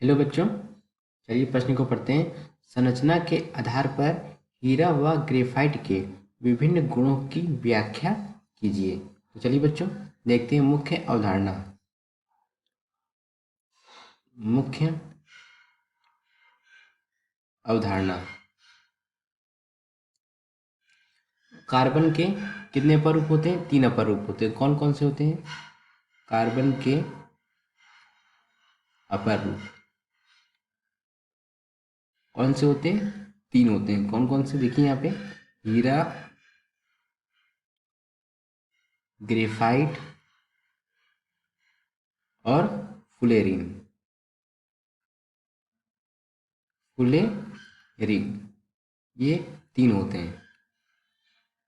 Hello बच्चों, चलिए प्रश्न को पढ़ते हैं। संरचना के आधार पर हीरा व ग्रेफाइट के विभिन्न गुणों की व्याख्या कीजिए। तो चलिए बच्चों, देखते हैं मुख्य अवधारणा। मुख्य अवधारणा, कार्बन के कितने अपर रूप होते हैं? 3 अपर रूप होते हैं। कौन कौन से होते हैं? कार्बन के अपर रूप कौन से होते हैं? 3 होते हैं। कौन कौन से? देखिए यहाँ पे, हीरा, ग्रेफाइट और फुलेरिन। फुलेरिन, ये 3 होते हैं।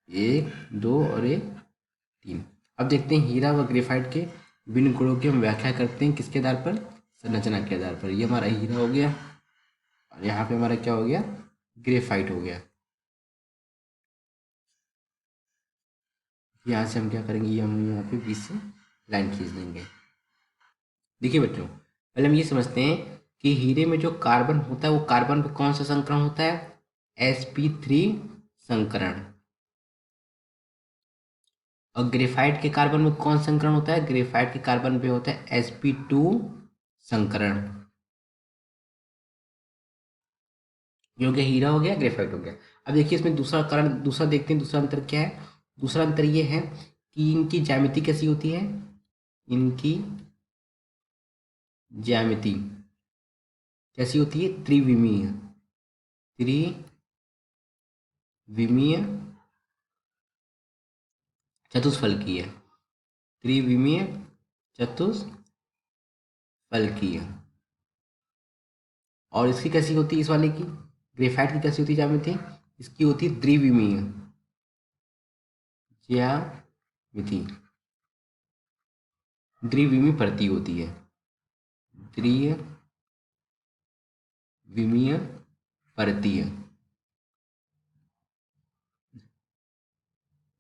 1, 2 और 3। अब देखते हैं हीरा व ग्रेफाइट के विभिन्न गुणों की हम व्याख्या करते हैं। किसके आधार पर? संरचना के आधार पर। ये हमारा हीरा हो गया और यहाँ पे हमारा क्या हो गया? ग्रेफाइट हो गया। यहाँ से हम क्या करेंगे, ये हम यहाँ पे बीच से लाइन खींच देंगे। देखिए बच्चों, पहले हम ये समझते हैं कि हीरे में जो कार्बन होता है वो कार्बन पे कौन सा संकरण होता है? sp3 संकरण। और ग्रेफाइट के कार्बन में कौन संकरण होता है? ग्रेफाइट के कार्बन पे होता है sp2 संकरण। ये हो गया हीरा, हो गया ग्रेफाइट, हो गया। अब देखिए इसमें दूसरा कारण, दूसरा देखते हैं, दूसरा अंतर क्या है। दूसरा अंतर ये है कि इनकी ज्यामिति कैसी होती है। इनकी ज्यामिति कैसी होती है? त्रिविमीय। त्रिविमीय चतुष्फलकीय। त्रिविमीय चतुष्फलकीय। और इसकी कैसी होती है? इस वाले की, ग्रेफाइट की कैसी होती है ज्यामिति? इसकी होती है द्विविमीय ज्यामिति। द्विविमीय प्रति होती है। द्विविमीय परतीय।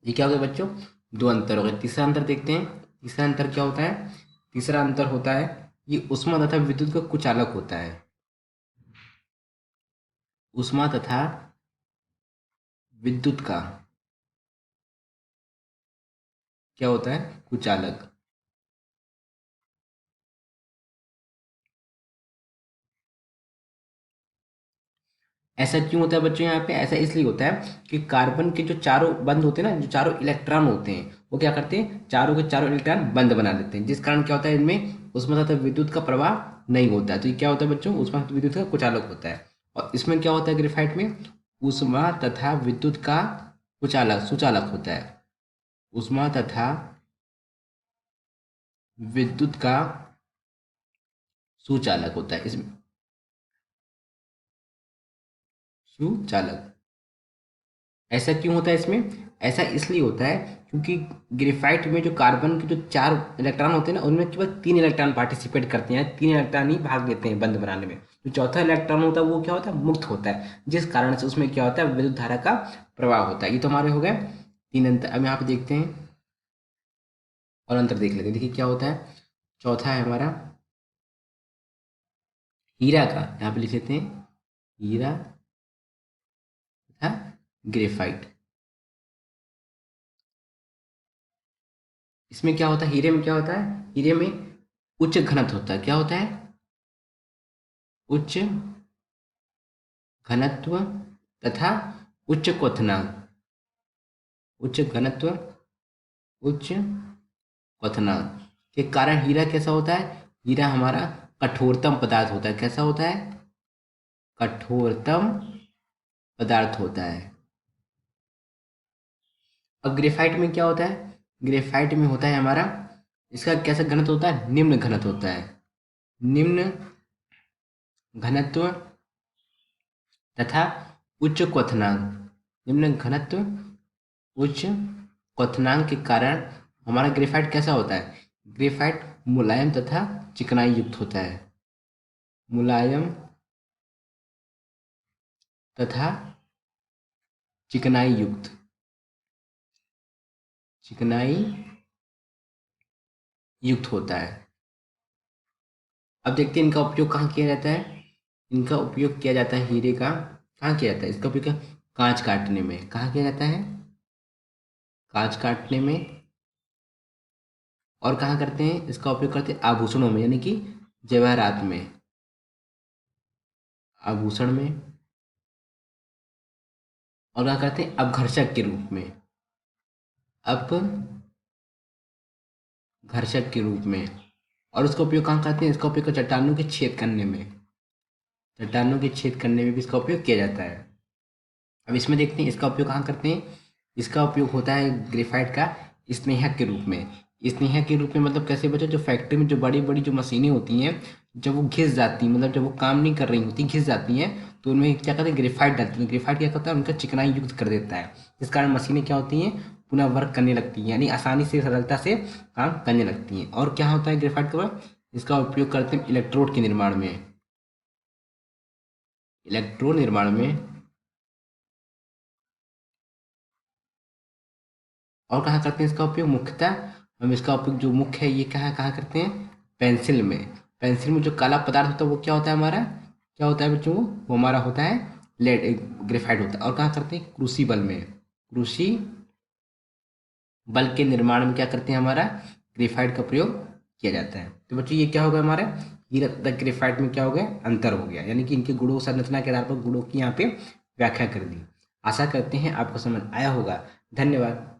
ये क्या हो गया बच्चों? 2 अंतर हो गए। तीसरा अंतर देखते हैं। तीसरा अंतर क्या होता है? तीसरा अंतर होता है, ये ऊष्मा तथा विद्युत का कुचालक होता है। ऊष्मा तथा विद्युत का क्या होता है? कुचालक। ऐसा क्यों होता है बच्चों? यहाँ पे ऐसा इसलिए होता है कि कार्बन के जो चारों बंद होते हैं ना, जो चारों इलेक्ट्रॉन होते हैं, वो क्या करते हैं? चारों के चारों इलेक्ट्रॉन बंद बना देते हैं, जिस कारण क्या होता है, इनमें ऊष्मा तथा विद्युत का प्रवाह नहीं होता है। तो ये क्या होता है बच्चों? ऊष्मा तथा विद्युत का कुचालक होता है। और इसमें क्या होता है? ग्रेफाइट में ऊष्मा तथा विद्युत का कुचालक, सुचालक होता है। ऊष्मा तथा विद्युत का सुचालक होता है इसमें। सुचालक। ऐसा क्यों होता है इसमें? ऐसा इसलिए होता है क्योंकि ग्रेफाइट में जो कार्बन के जो 4 इलेक्ट्रॉन होते हैं ना, उनमें केवल 3 इलेक्ट्रॉन पार्टिसिपेट करते हैं, 3 इलेक्ट्रॉन ही भाग लेते हैं बंद बनाने में। जो चौथा इलेक्ट्रॉन होता है वो क्या होता है? मुक्त होता है, जिस कारण से उसमें क्या होता है? विद्युत धारा का प्रवाह होता है। ये तो हमारे हो गए 3 अंतर। अब यहाँ पे देखते हैं और अंतर देख लेते हैं। देखिए क्या होता है। चौथा है हमारा हीरा का, यहाँ पे लिख लेते हैं हीरा तथा ग्रेफाइट। इसमें क्या होता है? हीरे में क्या होता है? हीरे में उच्च घनत्व होता है। क्या होता है? उच्च घनत्व तथा उच्च क्वथनांक। उच्च घनत्व, उच्च क्वथनांक के कारण हीरा कैसा होता है? हीरा हमारा कठोरतम पदार्थ होता है। कैसा होता है? कठोरतम पदार्थ होता है। अब ग्रेफाइट में क्या होता है? ग्रेफाइट में होता है हमारा, इसका कैसा घनत्व होता है? निम्न घनत्व होता है। निम्न घनत्व तथा उच्च क्वथनांक। निम्न घनत्व, उच्च क्वथनांक के कारण हमारा ग्रेफाइट कैसा होता है? ग्रेफाइट मुलायम तथा चिकनाई युक्त होता है। मुलायम तथा चिकनाई युक्त। चिकनाई युक्त होता है। अब देखते हैं इनका उपयोग कहाँ किया जाता है। इनका उपयोग किया जाता है हीरे का, कहाँ किया जाता है इसका उपयोग? कांच काटने में। कहाँ किया जाता है? कांच काटने में। और कहाँ करते हैं इसका उपयोग? करते हैं आभूषणों में, यानी कि जवाहरात में, आभूषण में। और कहाँ करते हैं? अपघर्षक के रूप में, अपघर्षक के रूप में। और उसका उपयोग कहाँ करते हैं? इसका उपयोग चट्टानों के छेद करने में, चट्टानों के छेद करने में भी इसका उपयोग किया जाता है। अब इसमें देखते हैं इसका उपयोग कहाँ करते हैं। इसका उपयोग होता है ग्रेफाइट का स्नेहक के रूप में। स्नेहक के रूप में मतलब कैसे बच्चों? जो फैक्ट्री में जो बड़ी बड़ी जो मशीनें होती हैं, जब वो घिस जाती हैं, मतलब जब वो काम नहीं कर रही होती, घिस जाती हैं, तो उनमें क्या करते हैं? ग्रेफाइट डालते हैं। ग्रेफाइट क्या करता है? उनका चिकनाई युक्त कर देता है। इस कारण मशीनें क्या होती हैं? पुनः वर्क करने लगती हैं, यानी आसानी से सरलता से काम करने लगती हैं। और क्या होता है ग्रेफाइट का? इसका उपयोग करते हैं इलेक्ट्रोड के निर्माण में, इलेक्ट्रोड निर्माण में। और कहाँ करते हैं इसका उपयोग? मुख्यतः हम इसका उपयोग जो मुख्य है ये कहाँ करते हैं? पेंसिल में। पेंसिल में जो काला पदार्थ होता है वो क्या होता है हमारा? क्या होता है बच्चों? वो हमारा होता है लेड, ग्रेफाइट होता है। और कहाँ करते हैं? क्रूसिबल में। क्रूसी बल के निर्माण में क्या करते हैं? हमारा ग्रेफाइट का प्रयोग किया जाता है। तो बच्चों ये क्या होगा हमारा? हीरा तथा ग्रेफाइट में क्या हो गया? अंतर हो गया, यानी कि इनके गुणों संरचना के आधार पर गुणों की यहाँ पे व्याख्या कर दी। आशा करते हैं आपको समझ आया होगा। धन्यवाद।